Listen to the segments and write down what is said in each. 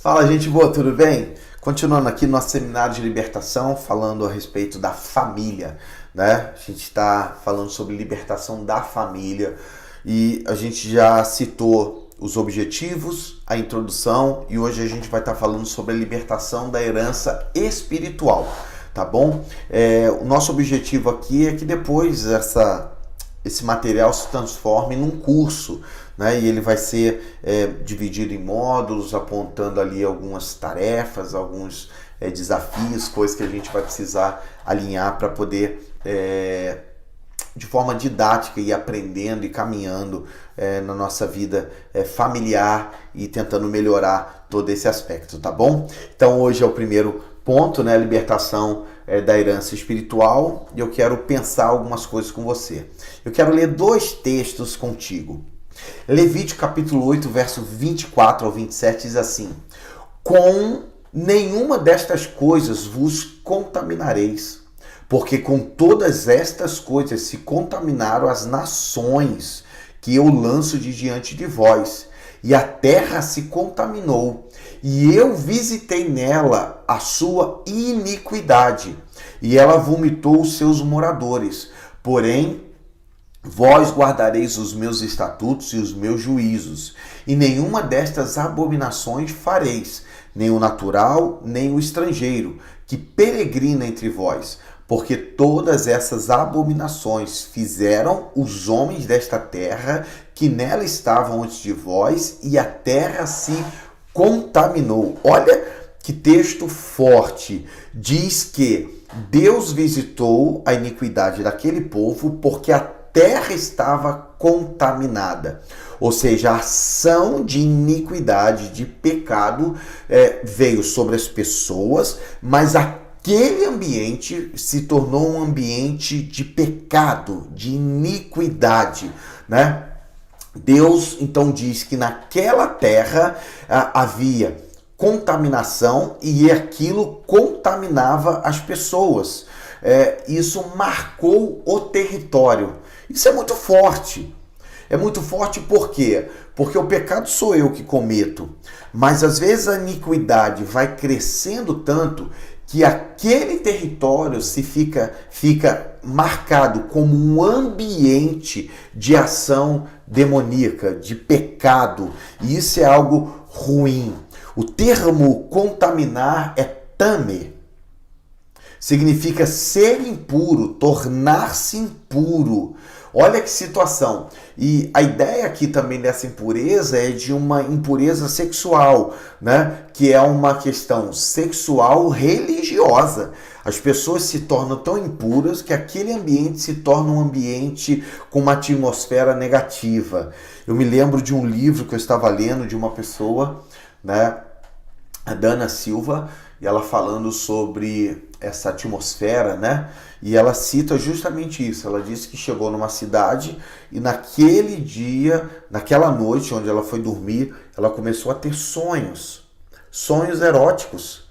Fala, gente boa, tudo bem? Continuando aqui nosso seminário de libertação, falando a respeito da família, né? A gente está falando sobre libertação da família e a gente já citou os objetivos, a introdução e hoje a gente vai estar falando sobre a libertação da herança espiritual, tá bom? O nosso objetivo aqui é que depois esse material se transforme num curso, né? E ele vai ser dividido em módulos, apontando ali algumas tarefas, alguns desafios, coisas que a gente vai precisar alinhar para poder, de forma didática, ir aprendendo e caminhando na nossa vida familiar e tentando melhorar todo esse aspecto, tá bom? Então hoje é o primeiro ponto, né? Libertação da herança espiritual, e eu quero pensar algumas coisas com você. Eu quero ler dois textos contigo. Levítico capítulo 8, verso 24 ao 27 diz assim: com nenhuma destas coisas vos contaminareis, porque com todas estas coisas se contaminaram as nações que eu lanço de diante de vós, e a terra se contaminou, e eu visitei nela a sua iniquidade, e ela vomitou os seus moradores. Porém, vós guardareis os meus estatutos e os meus juízos, e nenhuma destas abominações fareis, nem o natural, nem o estrangeiro, que peregrina entre vós, porque todas essas abominações fizeram os homens desta terra que nela estavam antes de vós, e a terra se contaminou. Olha que texto forte. Diz que Deus visitou a iniquidade daquele povo porque a terra estava contaminada. Ou seja, a ação de iniquidade, de pecado, veio sobre as pessoas, mas aquele ambiente se tornou um ambiente de pecado, de iniquidade, né? Deus então diz que naquela terra havia contaminação e aquilo contaminava as pessoas. Isso marcou o território. Isso é muito forte. É muito forte por quê? Porque o pecado sou eu que cometo, mas às vezes a iniquidade vai crescendo tanto que aquele território fica marcado como um ambiente de ação demoníaca, de pecado, e isso é algo ruim. O termo contaminar é tamer. Significa ser impuro, tornar-se impuro. Olha que situação. E a ideia aqui também dessa impureza é de uma impureza sexual, né? Que é uma questão sexual religiosa. As pessoas se tornam tão impuras que aquele ambiente se torna um ambiente com uma atmosfera negativa. Eu me lembro de um livro que eu estava lendo de uma pessoa, né? A Dana Silva, e ela falando sobre essa atmosfera, né? E ela cita justamente isso. Ela disse que chegou numa cidade e naquele dia, naquela noite onde ela foi dormir, ela começou a ter sonhos eróticos.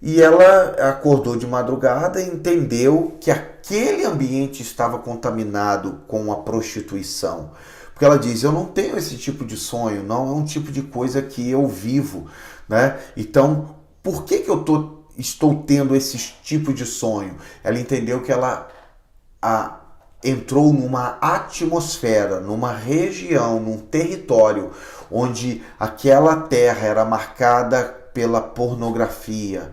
E ela acordou de madrugada e entendeu que aquele ambiente estava contaminado com a prostituição. Porque ela diz, eu não tenho esse tipo de sonho, não é um tipo de coisa que eu vivo, né? Então, por que estou tendo esse tipo de sonho? Ela entendeu que ela entrou numa atmosfera, numa região, num território onde aquela terra era marcada pela pornografia.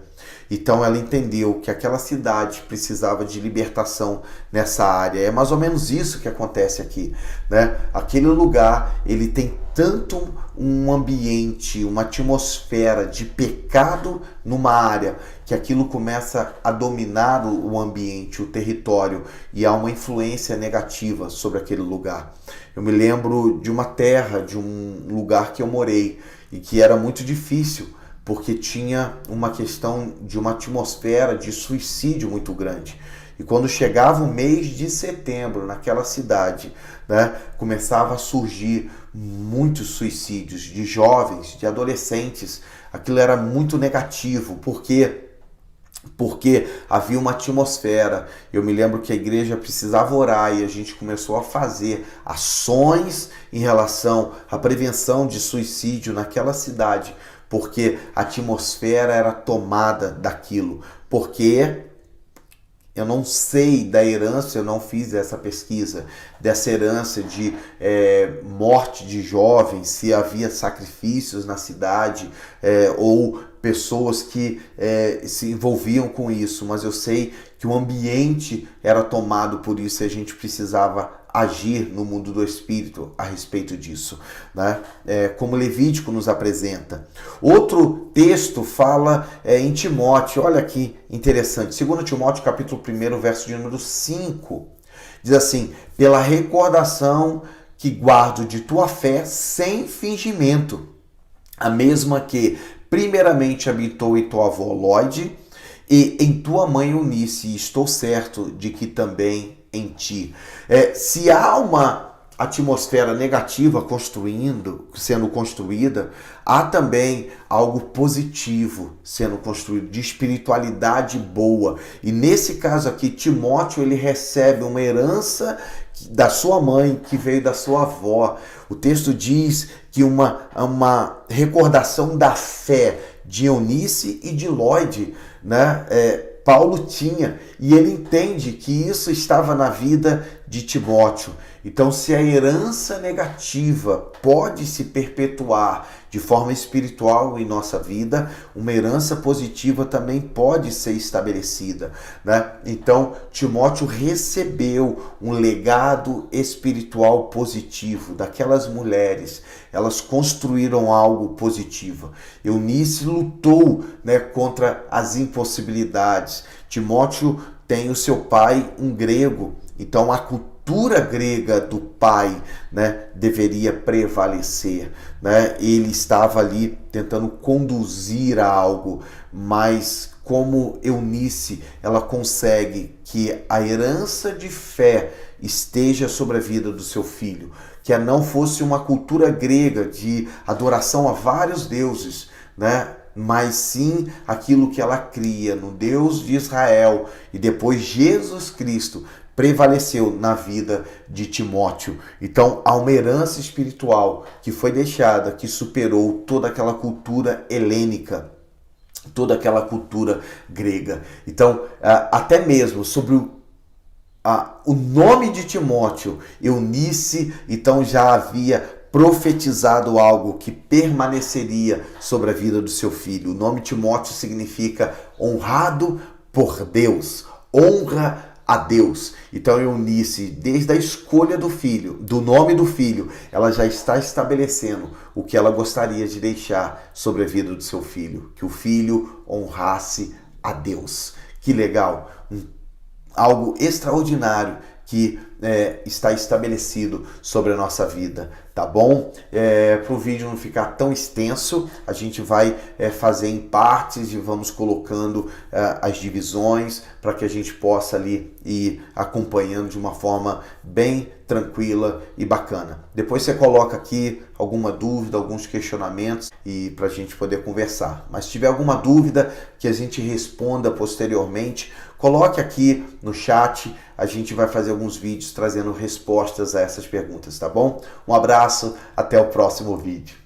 Então ela entendeu que aquela cidade precisava de libertação nessa área. É mais ou menos isso que acontece aqui, né? Aquele lugar, ele tem tanto um ambiente, uma atmosfera de pecado numa área, que aquilo começa a dominar o ambiente, o território, e há uma influência negativa sobre aquele lugar. Eu me lembro de uma terra, de um lugar que eu morei, e que era muito difícil, porque tinha uma questão de uma atmosfera de suicídio muito grande. E quando chegava o mês de setembro naquela cidade, né, começava a surgir muitos suicídios de jovens, de adolescentes. Aquilo era muito negativo, porque porque havia uma atmosfera. Eu me lembro que a igreja precisava orar e a gente começou a fazer ações em relação à prevenção de suicídio naquela cidade, porque a atmosfera era tomada daquilo. Porque eu não sei da herança, eu não fiz essa pesquisa, dessa herança de morte de jovens, se havia sacrifícios na cidade ou pessoas que se envolviam com isso, mas eu sei que o ambiente era tomado por isso e a gente precisava agir no mundo do Espírito a respeito disso, né? Como Levítico nos apresenta. Outro texto fala em Timóteo, olha que interessante, 2 Timóteo capítulo 1, verso de número 5, diz assim: pela recordação que guardo de tua fé sem fingimento, a mesma que primeiramente habitou em tua avó Lóide e em tua mãe Eunice, e estou certo de que também em ti. Se há uma atmosfera negativa sendo construída, há também algo positivo sendo construído, de espiritualidade boa. E nesse caso aqui, Timóteo, ele recebe uma herança da sua mãe, que veio da sua avó. O texto diz que uma recordação da fé de Eunice e de Lóide, né? Paulo tinha, e ele entende que isso estava na vida de Timóteo. Então, se a herança negativa pode se perpetuar de forma espiritual em nossa vida, uma herança positiva também pode ser estabelecida, né? Então, Timóteo recebeu um legado espiritual positivo daquelas mulheres. Elas construíram algo positivo. Eunice lutou, né, contra as impossibilidades. Timóteo tem o seu pai, um grego, então a cultura grega do pai, né, deveria prevalecer, né? Ele estava ali tentando conduzir a algo, mas como Eunice, ela consegue que a herança de fé esteja sobre a vida do seu filho, que não fosse uma cultura grega de adoração a vários deuses, né? Mas sim aquilo que ela cria no Deus de Israel, e depois Jesus Cristo prevaleceu na vida de Timóteo. Então há uma herança espiritual que foi deixada, que superou toda aquela cultura helênica, toda aquela cultura grega. Então até mesmo sobre o nome de Timóteo, Eunice, então já havia profetizado algo que permaneceria sobre a vida do seu filho. O nome Timóteo significa honrado por Deus, honra a Deus. Então Eunice, desde a escolha do filho, do nome do filho, ela já está estabelecendo o que ela gostaria de deixar sobre a vida do seu filho, que o filho honrasse a Deus. Que legal! Algo extraordinário que está estabelecido sobre a nossa vida, tá bom? Para o vídeo não ficar tão extenso, a gente vai fazer em partes e vamos colocando as divisões para que a gente possa ali ir acompanhando de uma forma bem tranquila e bacana. Depois você coloca aqui alguma dúvida, alguns questionamentos e para a gente poder conversar. Mas se tiver alguma dúvida que a gente responda posteriormente, coloque aqui no chat, a gente vai fazer alguns vídeos trazendo respostas a essas perguntas, tá bom? Um abraço, até o próximo vídeo.